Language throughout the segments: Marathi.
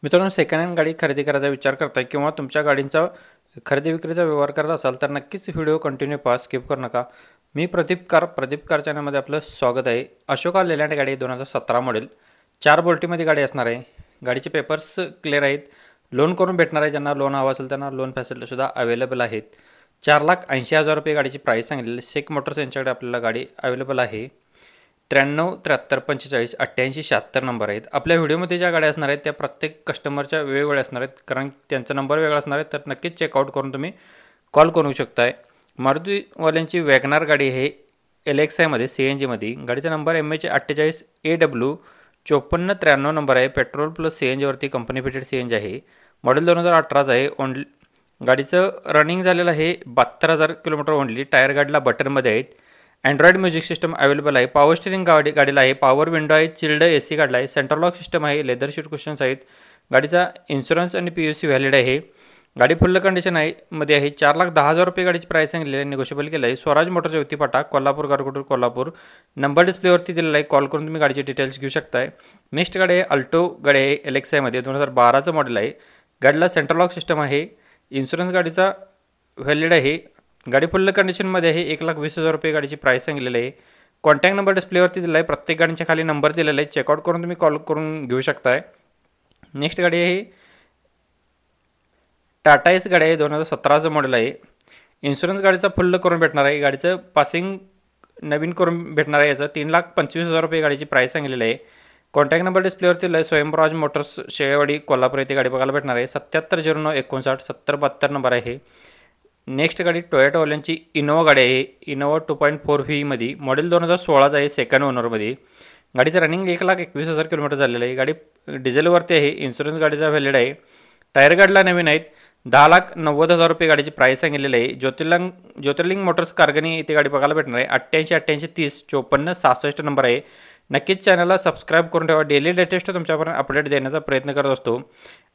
मित्रांनो, सेकंड हँड गाडी खरेदी करायचा विचार करताय किंवा तुमच्या गाडींचा खरेदी विक्रीचा व्यवहार करत असाल तर नक्कीच व्हिडिओ कंटिन्यू पहा, स्किप करू नका. मी प्रदीप कार चॅनलमध्ये आपलं स्वागत आहे. अशोका लेलँड गाडी 2017 मॉडेल 4 बोल्टीमध्ये गाडी असणार आहे. गाडीचे पेपर्स क्लिअर आहेत. लोन करून भेटणार आहे. ज्यांना लोन हवं असेल त्यांना लोन फॅसिलिटीसुद्धा अवेलेबल आहेत. 4,80,000 रुपये गाडीची प्राईस सांगितलेली. शेख मोटर्स यांच्याकडे आपल्याला गाडी अवेलेबल आहे. 93 73 45 88 76 नंबर आहेत. आपल्या व्हिडिओमध्ये ज्या गाड्या असणार आहेत त्या प्रत्येक कस्टमरच्या वेगवेगळ्या असणार आहेत, कारण त्यांचा नंबर वेगळा असणार आहे. तर नक्कीच चेकआउट करून तुम्ही कॉल करू शकताय. मारुतीवाल्यांची वॅगनार गाडी आहे LXI CNGमध्ये. गाडीचा नंबर MH48AW 5493 नंबर आहे. पेट्रोल प्लस CNGवरती कंपनी फिटेड CNG आहे. मॉडेल 2018 आहे. गाडीचं रनिंग झालेलं आहे 72,000 किलोमीटर ओनली. टायर गाडीला बटनमध्ये आहेत. अँड्रॉइड म्युझिक सिस्टम अवेलेबल आहे. पॉवर स्टिअरिंग गाडीला आहे. पॉवर विंडो आहे. चिल्ड AC गाडीला आहे. सेंट्रल लॉक सिस्टम आहे. लेदर शीट कुशन्स आहेत. गाडीचा इन्शुरन्स आणि PUC व्हॅलिड आहे. गाडी फुल कंडिशन आहे मध्ये आहे. 4,10,000 रुपये गाडीची प्राईस सांगितलेली आहे. निगोशिएबल केलं आहे. स्वराज मोटर्स युवती फाटा कोल्हापूर गारगोटूर कोल्हापूर. नंबर डिस्प्लेवरती दिलेला आहे. कॉल करून तुम्ही गाडीचे डिटेल्स घेऊ शकताय. नेक्स्ट गाडी आहे अल्टो गाडी आहे LXI 2012चं मॉडेल आहे. गाडीला सेंट्रल लॉक सिस्टम आहे. इन्शुरन्स गाडीचा व्हॅलिड आहे. गाडी फुल कंडिशनमध्ये आहे. 1,20,000 रुपये गाडीची प्राईस सांगितलेली आहे. कॉन्टॅक्ट नंबर डिस्प्लेवरती दिला आहे. प्रत्येक गाडीच्या खाली नंबर दिलेला आहे. चेकआउट करून तुम्ही कॉल करून घेऊ शकताय. नेक्स्ट गाडी आहे टाटा एस गाडी आहे 2017चं मॉडेल आहे. इन्शुरन्स गाडीचा फुल्ल करून भेटणार आहे. गाडीचं पासिंग नवीन करून भेटणार आहे. याचं 3,25,000 रुपये गाडीची प्राईस सांगितलेली आहे. कॉन्टॅक्ट नंबर डिस्प्लेवरती दिला आहे. स्वयंराज मोटर्स शेळेवाडी कोल्हापूर येथे गाडी बघायला भेटणार आहे. 770959 7072 नंबर आहे. नेक्स्ट गाडी टोयोटावाल्यांची इनोवा गाडी आहे. इनोवा 2.4V मध्ये मॉडेल 2016चं आहे. सेकंड ओनरमध्ये. गाडीचं रनिंग 1,21,000 किलोमीटर झालेलं आहे. गाडी डिझेलवरती आहे. इन्शुरन्स गाडीचा व्हॅलिड आहे. टायर गाडीला नवीन आहेत. 10,90,000 रुपये गाडीची प्राईस सांगितलेली आहे. ज्योतिर्लिंग मोटर्स कारगणी इथे गाडी बघायला भेटणार आहे. 88 88 30 54 66 नंबर आहे. नक्कीच चॅनलला सबस्क्राईब करून ठेवा. डेली लेटेस्ट तुमच्यापर्यंत अपडेट देण्याचा प्रयत्न करत असतो.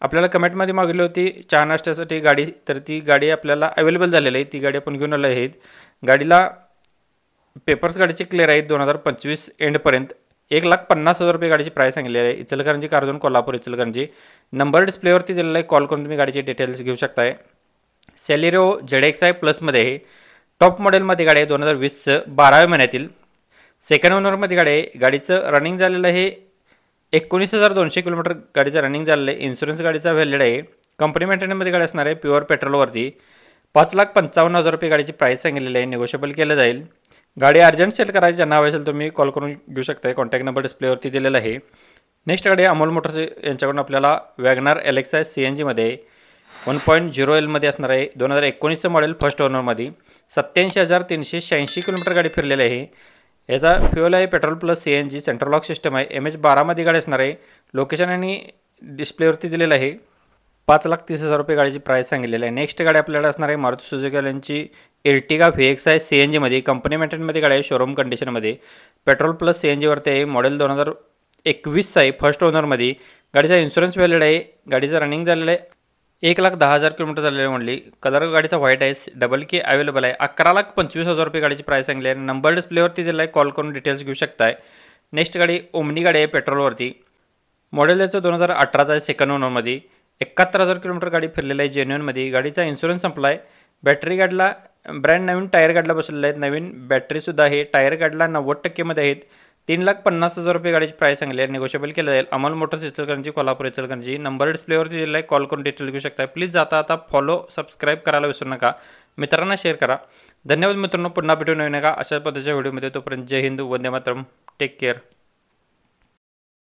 आपल्याला कमेंटमध्ये मागवली होती चहा नाश्त्यासाठी गाडी, तर ती गाडी आपल्याला अवेलेबल झालेली आहे. ती गाडी आपण घेऊन आलो आहेत. गाडीला पेपर्स गाडीचे क्लिअर आहेत 2025 एंडपर्यंत. 1,50,000 रुपये गाडीची प्राईस सांगितलेली आहे. इचलकरंजी कारझोन कोल्हापूर इचलकरंजी. नंबर डिस्प्लेवरती दिलेला आहे. कॉल करून तुम्ही गाडीचे डिटेल्स घेऊ शकताय. सेलेरिओ ZXI प्लसमध्ये आहे. टॉप मॉडेलमध्ये गाडी आहे 2020 12व्या महिन्यातील. सेकंड ओनरमध्ये गाडी आहे. गाडीचं रनिंग झालेलं आहे 19,200 किलोमीटर गाडीचं रनिंग झालेलं आहे. इन्शुरन्स गाडीचा व्हॅलिड आहे. कंपनी मेंटेनन्समध्ये गाडी असणार आहे. प्युअर पेट्रोलवरती. 5,55,000 रुपये गाडीची प्राईस सांगितलेली आहे. निगोशिएबल केलं जाईल. गाडी अर्जंट सेल करायची ज्यांना हवी असेल तुम्ही कॉल करून घेऊ शकताय. कॉन्टॅक्ट नंबर डिस्प्लेवरती दिलेला आहे. नेक्स्ट गाडी अमोल मोटर्स यांच्याकडून आपल्याला वॅगनार LXI CNGमध्ये 1.0L मध्ये असणार आहे. 2019चं मॉडेल फर्स्ट ओनरमध्ये. 87,386 किलोमीटर गाडी फिरलेली आहे. याचा फ्युअल आहे petrol plus CNG. Central lock system आहे. MH12मध्ये गाडी असणार आहे. लोकेशन आणि डिस्प्लेवरती दिलेलं आहे. 5,30,000 रुपये गाडीची प्राईस सांगितलेली आहे. नेक्स्ट गाडी आपल्याला असणार आहे मारुती सुझुकीवाल्यांची Ertiga VXI CNGमध्ये. कंपनी मेंटेनमध्ये गाडी आहे. शोरूम कंडिशनमध्ये. पेट्रोल प्लस CNGवरती आहे. मॉडेल 2021 आहे. फर्स्ट ओनरमध्ये. गाडीचा इन्शुरन्स व्हॅलिड आहे. गाडीचं रनिंग झालेलं आहे 1,10,000 किलोमीटर झालेलं आहे म्हणली. कलर गाडीचा व्हाईट आहे. डबल की अवेलेबल आहे. 11,25,000 रुपये गाडीची प्राईस सांगली आहे. नंबर डिस्प्लेवरती दिला आहे. कॉल करून डिटेल्स घेऊ शकताय. नेक्स्ट गाडी ओमनी गाडी आहे पेट्रोलवरती. मॉडेल याचं 2018 आहे. सेकंड ओनरमध्ये. 71,000 किलोमीटर गाडी फिरलेलं आहे जेन्युनमध्ये. गाडीचा इन्शुरन्स संपला आहे. बॅटरी गाडीला ब्रँड नवीन टायर गाडीला बसलेला आहेत. नवीन बॅटरीसुद्धा आहे. टायर गाडीला 90% मध्ये आहेत. 3,50,000 रुपये गाडीची प्राईस सांगली आहे. निगोशिएबल केलं जाईल. अमोल मोटर्स इचलकरंजी कोल्हापूर इचलकरंजी. नंबर डिस्प्लेवरती दिला आहे. कॉल करून डिटेल घेऊ शकता. प्लीज जाता फॉलो सबस्क्राईब करायला विसरू नका. मित्रांना शेअर करा. धन्यवाद मित्रांनो. पुन्हा भेटून नवीन का अशा पद्धतीच्या व्हिडिओमध्ये. तोपर्यंत जय हिंद, वंदे मातरम. Take care.